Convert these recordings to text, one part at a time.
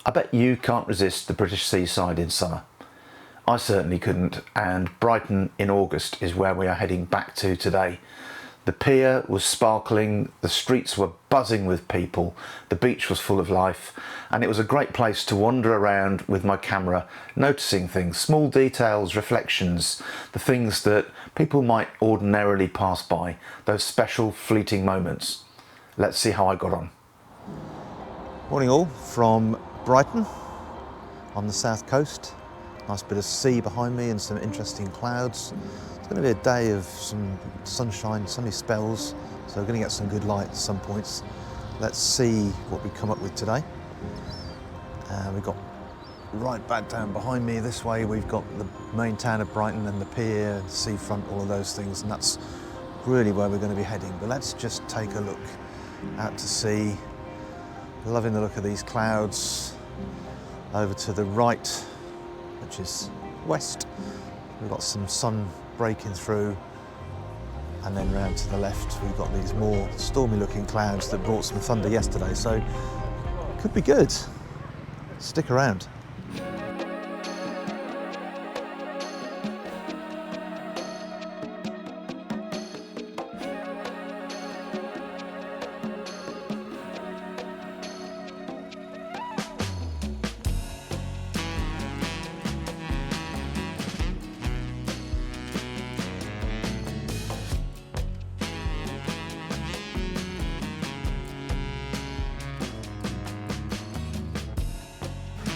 I bet you can't resist the British seaside in summer. I certainly couldn't, and Brighton in August is where we are heading back to today. The pier was sparkling, the streets were buzzing with people, the beach was full of life, and it was a great place to wander around with my camera, noticing things, small details, reflections, the things that people might ordinarily pass by, those special fleeting moments. Let's see how I got on. Morning all from Brighton on the south coast. Nice bit of sea behind me and some interesting clouds. It's going to be a day of some sunshine, sunny spells, so we're going to get some good light at some points. Let's see what we come up with today. We've got right back down behind me this way, we've got the main town of Brighton and the pier, the seafront, all of those things, and that's really where we're going to be heading. But let's just take a look out to sea. Loving the look of these clouds. Over to the right, which is west, we've got some sun breaking through, and then round to the left we've got these more stormy looking clouds that brought some thunder yesterday, so could be good. Stick around.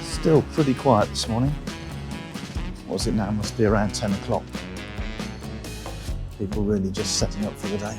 Still pretty quiet this morning. What's it now? Must be around 10 o'clock. People really just setting up for the day.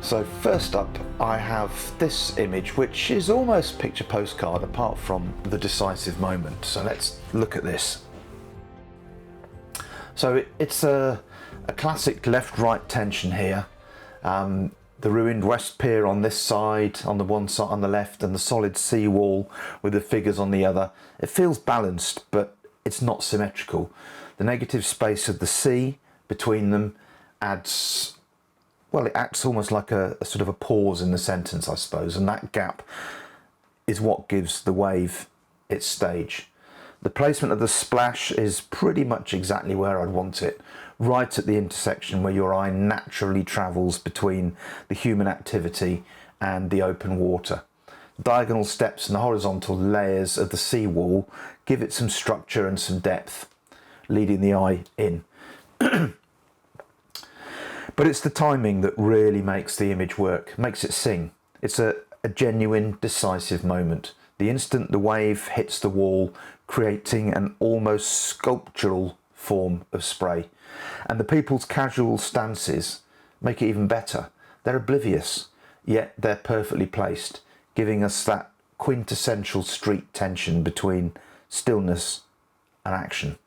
So first up, I have this image, which is almost picture postcard apart from the decisive moment. So let's look at this. So it's a classic left-right tension here. The ruined west pier on this side, on the one side on the left, and the solid sea wall with the figures on the other. It feels balanced, but it's not symmetrical. The negative space of the sea between them adds, well, it acts almost like a sort of a pause in the sentence, I suppose, and that gap is what gives the wave its stage. The placement of the splash is pretty much exactly where I'd want it, right at the intersection where your eye naturally travels between the human activity and the open water. Diagonal steps and the horizontal layers of the seawall give it some structure and some depth, leading the eye in. But it's the timing that really makes the image work, makes it sing. It's a genuine, decisive moment. The instant the wave hits the wall, creating an almost sculptural form of spray. And the people's casual stances make it even better. They're oblivious, yet they're perfectly placed, giving us that quintessential street tension between stillness and action,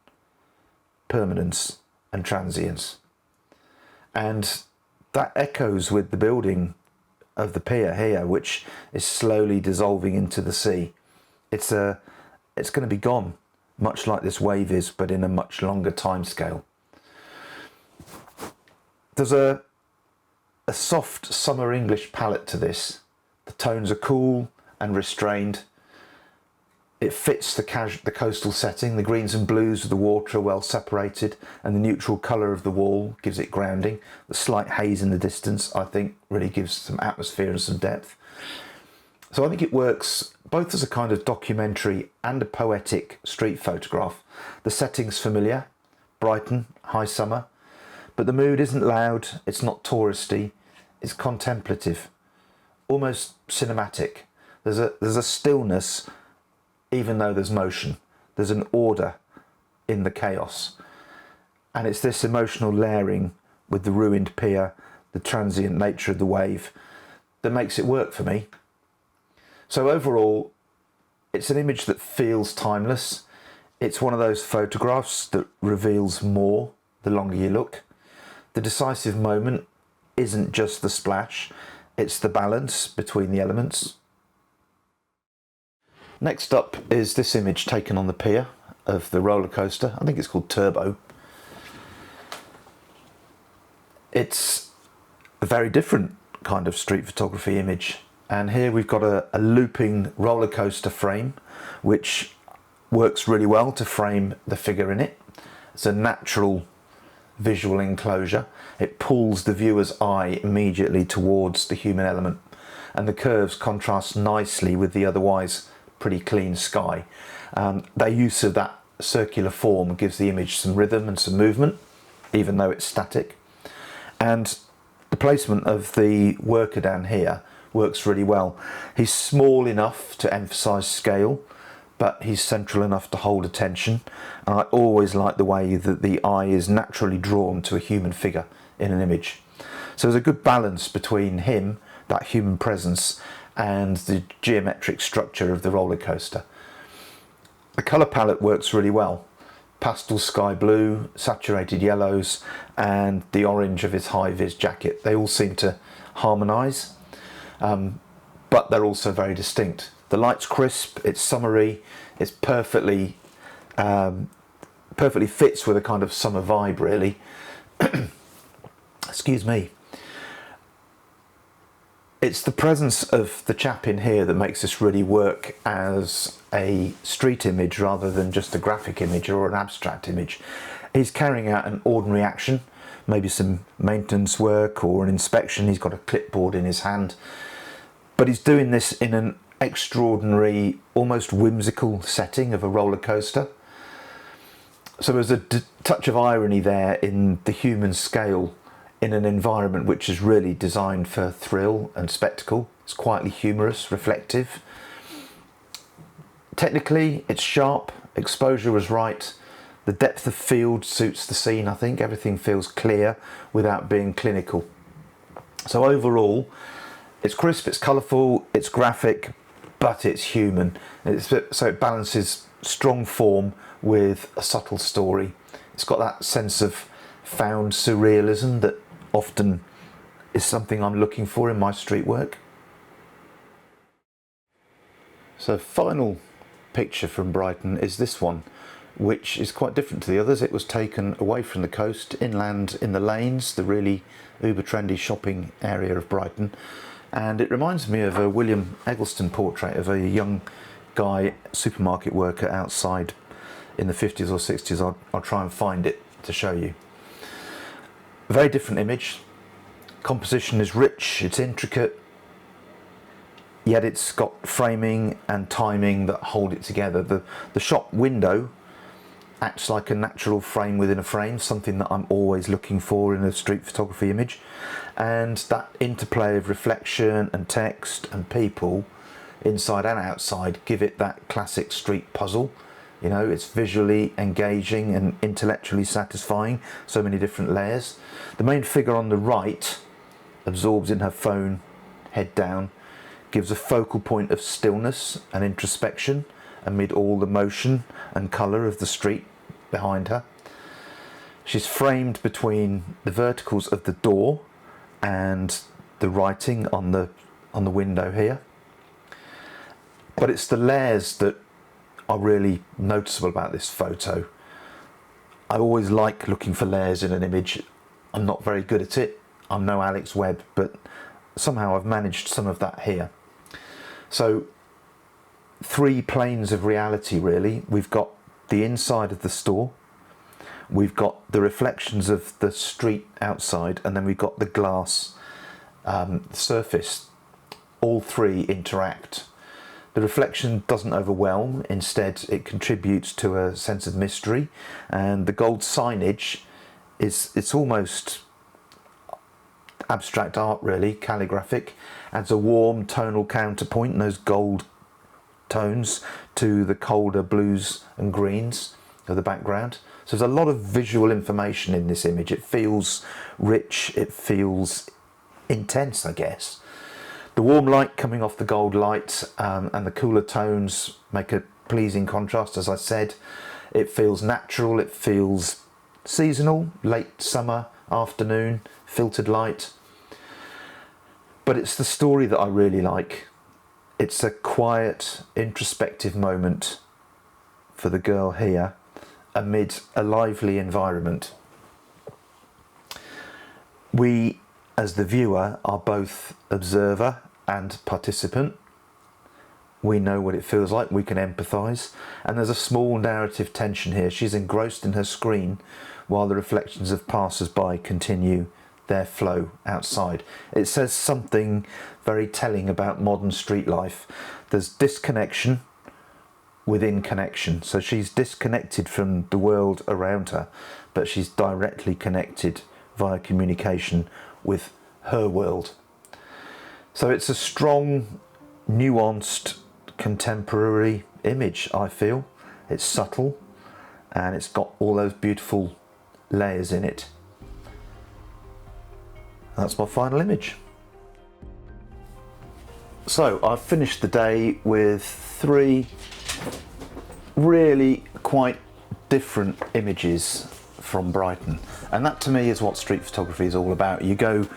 permanence and transience. And that echoes with the building of the pier here, which is slowly dissolving into the sea. It's going to be gone, much like this wave is, but in a much longer time scale. There's a soft summer English palette to this. The tones are cool and restrained. It fits the coastal setting. The greens and blues of the water are well separated, and the neutral colour of the wall gives it grounding. The slight haze in the distance, I think, really gives some atmosphere and some depth. So I think it works both as a kind of documentary and a poetic street photograph. The setting's familiar, Brighton, high summer, but the mood isn't loud, it's not touristy, it's contemplative, almost cinematic. There's a stillness, even though there's motion. There's an order in the chaos. And it's this emotional layering with the ruined pier, the transient nature of the wave, that makes it work for me. So overall, it's an image that feels timeless. It's one of those photographs that reveals more the longer you look. The decisive moment isn't just the splash, it's the balance between the elements. Next up is this image taken on the pier of the roller coaster. I think it's called Turbo. It's a very different kind of street photography image. And here we've got a looping roller coaster frame, which works really well to frame the figure in it. It's a natural visual enclosure. It pulls the viewer's eye immediately towards the human element, and the curves contrast nicely with the otherwise pretty clean sky. Their use of that circular form gives the image some rhythm and some movement, even though it's static. And the placement of the worker down here works really well. He's small enough to emphasize scale, but he's central enough to hold attention. And I always like the way that the eye is naturally drawn to a human figure in an image. So there's a good balance between him, that human presence, and the geometric structure of the roller coaster. The colour palette works really well. Pastel sky blue, saturated yellows, and the orange of his high-vis jacket. They all seem to harmonise, but they're also very distinct. The light's crisp, it's summery, it's perfectly fits with a kind of summer vibe, really. Excuse me. It's the presence of the chap in here that makes this really work as a street image rather than just a graphic image or an abstract image. He's carrying out an ordinary action, maybe some maintenance work or an inspection. He's got a clipboard in his hand, but he's doing this in an extraordinary, almost whimsical setting of a roller coaster. So there's a touch of irony there in the human scale in an environment which is really designed for thrill and spectacle. It's quietly humorous, reflective. Technically, it's sharp, exposure was right, the depth of field suits the scene, I think. Everything feels clear without being clinical. So overall, it's crisp, it's colourful, it's graphic, but it's human. So it balances strong form with a subtle story. It's got that sense of found surrealism that often is something I'm looking for in my street work. So final picture from Brighton is this one, which is quite different to the others. It was taken away from the coast, inland in the lanes, the really uber trendy shopping area of Brighton. And it reminds me of a William Eggleston portrait of a young guy, supermarket worker outside in the 50s or 60s. I'll try and find it to show you. A very different image. Composition is rich, it's intricate, yet it's got framing and timing that hold it together. The shop window acts like a natural frame within a frame, something that I'm always looking for in a street photography image. And that interplay of reflection and text and people, inside and outside, give it that classic street puzzle. You know, it's visually engaging and intellectually satisfying, so many different layers. The main figure on the right absorbs in her phone, head down, gives a focal point of stillness and introspection amid all the motion and colour of the street behind her. She's framed between the verticals of the door and the writing on the window here. But it's the layers that are really noticeable about this photo. I always like looking for layers in an image. I'm not very good at it. I'm no Alex Webb, but somehow I've managed some of that here. So 3 planes of reality, really. We've got the inside of the store, we've got the reflections of the street outside, and then we've got the glass surface. All 3 interact. The reflection doesn't overwhelm, instead it contributes to a sense of mystery, and the gold signage it's almost abstract art, really, calligraphic, adds a warm tonal counterpoint, and those gold tones to the colder blues and greens of the background. So there's a lot of visual information in this image. It feels rich, it feels intense, I guess. The warm light coming off the gold light and the cooler tones make a pleasing contrast, as I said. It feels natural, it feels seasonal, late summer, afternoon, filtered light. But it's the story that I really like. It's a quiet, introspective moment for the girl here amid a lively environment. We, as the viewer, are both observer and participant. We know what it feels like, we can empathise, and there's a small narrative tension here. She's engrossed in her screen while the reflections of passers-by continue their flow outside. It says something very telling about modern street life. There's disconnection within connection. So she's disconnected from the world around her, but she's directly connected via communication with her world. So it's a strong, nuanced, contemporary image, I feel. It's subtle and it's got all those beautiful layers in it. That's my final image. So I've finished the day with 3 really quite different images from Brighton, and that to me is what street photography is all about. You go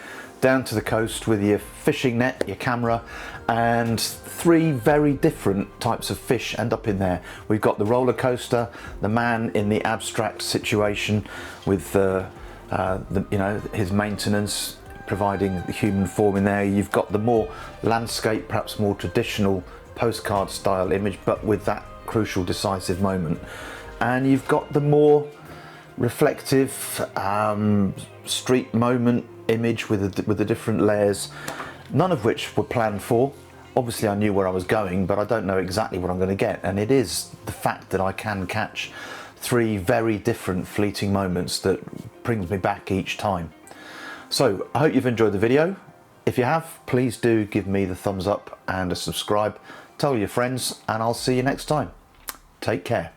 down to the coast with your fishing net, your camera, and 3 very different types of fish end up in there. We've got the roller coaster, the man in the abstract situation with you know, his maintenance providing the human form in there. You've got the more landscape, perhaps more traditional postcard style image, but with that crucial decisive moment. And you've got the more reflective street moment image with the different layers, none of which were planned for. Obviously I knew where I was going, but I don't know exactly what I'm going to get, and it is the fact that I can catch 3 very different fleeting moments that brings me back each time. So I hope you've enjoyed the video. If you have, please do give me the thumbs up and a subscribe, tell your friends, and I'll see you next time. Take care.